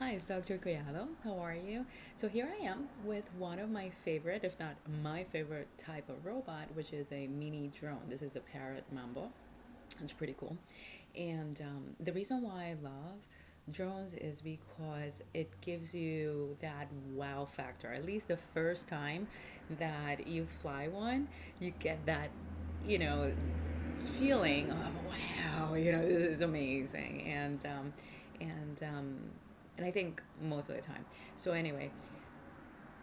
Hi, it's Dr. Collado. How are you? So here I am with one of my favorite, if not my favorite type of robot, which is a mini drone. This is a Parrot Mambo. It's pretty cool. And the reason why I love drones is because it gives you that wow factor. At least the first time that you fly one, you get that, you know, feeling of wow, this is amazing. And and I think most of the time. So anyway,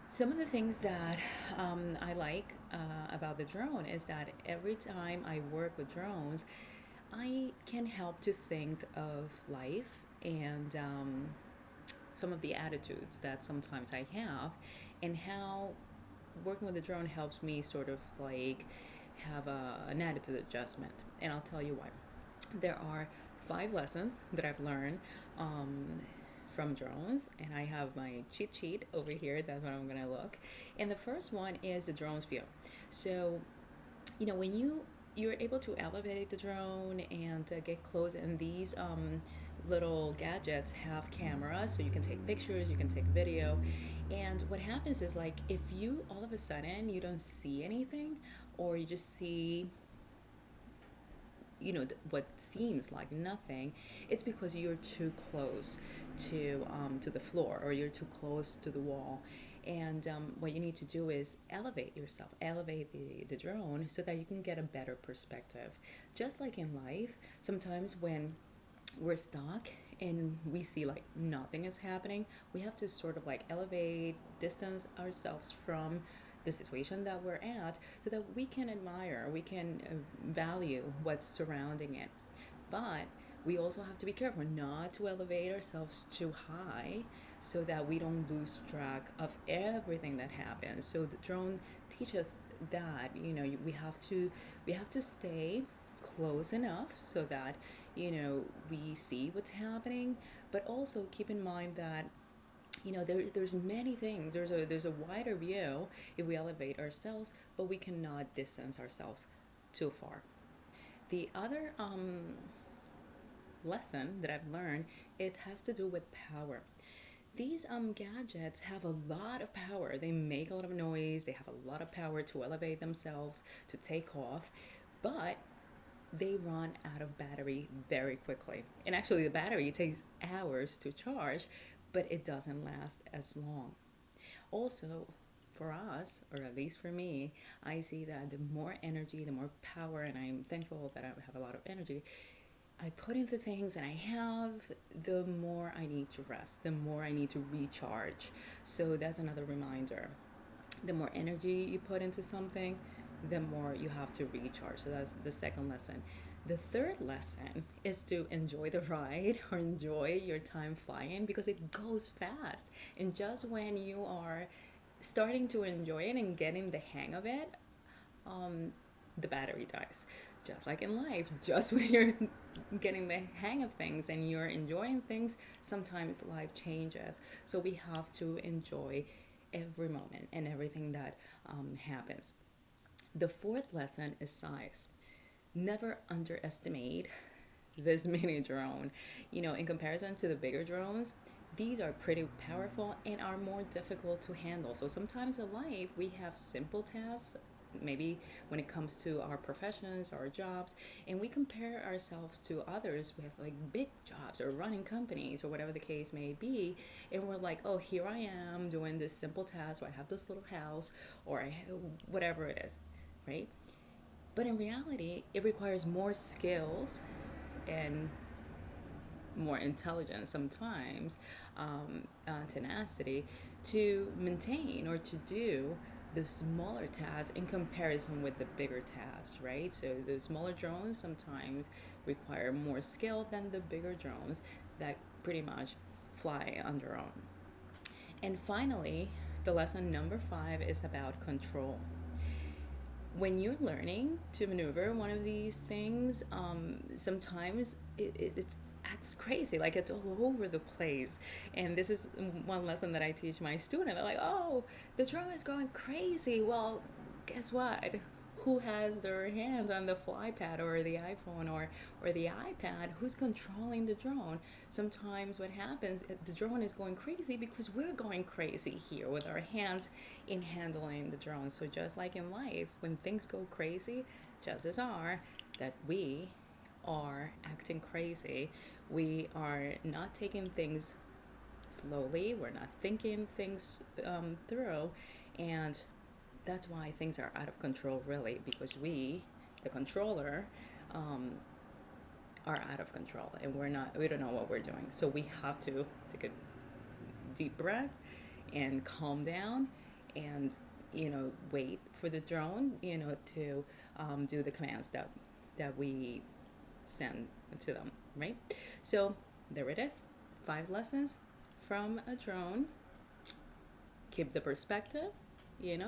some of the things that I like about the drone is that every time I work with drones, I can help to think of life and some of the attitudes that sometimes I have, and how working with the drone helps me sort of like have an attitude adjustment. And I'll tell you why. There are 5 lessons that I've learned from drones, and I have my cheat sheet over here. That's what I'm gonna look. And the first one is the drone's view. So, when you're able to elevate the drone and get close, and these little gadgets have cameras, so you can take pictures, you can take video. And what happens is, like, if you all of a sudden you don't see anything, or you just see what seems like nothing, it's because you're too close to the floor, or you're too close to the wall. And what you need to do is elevate yourself, elevate the drone, so that you can get a better perspective. Just like in life, sometimes when we're stuck and we see like nothing is happening, we have to sort of like elevate, distance ourselves from the situation that we're at, so that we can admire, we can value what's surrounding it. But we also have to be careful not to elevate ourselves too high, so that we don't lose track of everything that happens. So the drone teaches that we have to stay close enough so that we see what's happening, but also keep in mind that there's many things. There's a wider view if we elevate ourselves, but we cannot distance ourselves too far. The other lesson that I've learned, it has to do with power. These gadgets have a lot of power. They make a lot of noise. They have a lot of power to elevate themselves, to take off, but they run out of battery very quickly. And actually, the battery takes hours to charge, but it doesn't last as long. Also, for us, or at least for me, I see that the more energy, the more power, and I'm thankful that I have a lot of energy, I put into things and I have, the more I need to rest, the more I need to recharge. So that's another reminder. The more energy you put into something, the more you have to recharge. So that's the second lesson. The third lesson is to enjoy the ride, or enjoy your time flying, because it goes fast. And just when you are starting to enjoy it and getting the hang of it, um, the battery dies. Just like in life, just when you're getting the hang of things and you're enjoying things, sometimes life changes. So we have to enjoy every moment and everything that happens. The fourth lesson is size. Never underestimate this mini drone. In comparison to the bigger drones, these are pretty powerful and are more difficult to handle. So sometimes in life, we have simple tasks, maybe when it comes to our professions, our jobs, and we compare ourselves to others with like big jobs or running companies or whatever the case may be, and we're like, oh, here I am doing this simple task, or I have this little house, or whatever it is, right? But in reality, it requires more skills and more intelligence sometimes, tenacity, to maintain or to do the smaller tasks in comparison with the bigger tasks, right? So the smaller drones sometimes require more skill than the bigger drones that pretty much fly on their own. And finally, the lesson number 5 is about control. When you're learning to maneuver one of these things, sometimes it acts crazy, like it's all over the place. And this is one lesson that I teach my student. They're like, oh, the drone is going crazy. Well, guess what? who has their hands on the flypad or the iPhone or the iPad, who's controlling the drone. Sometimes what happens, the drone is going crazy because we're going crazy here with our hands in handling the drone. So just like in life, when things go crazy, chances are that we are acting crazy. We are not taking things slowly. We're not thinking things through, and that's why things are out of control, really, because we, the controller, um, are out of control, and we don't know what we're doing. So we have to take a deep breath and calm down, and wait for the drone, to do the commands that we send to them, right? So there it is, 5 lessons from a drone. Keep the perspective,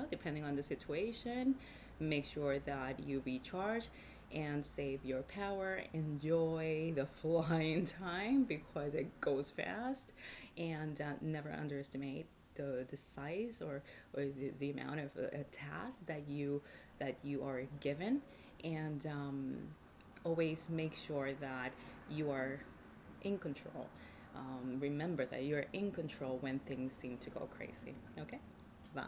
depending on the situation. Make sure that you recharge and save your power. Enjoy the flying time because it goes fast, and never underestimate the size or the amount of a task that you are given, and always make sure that you are in control. Remember that you're in control when things seem to go crazy. Okay? Bye.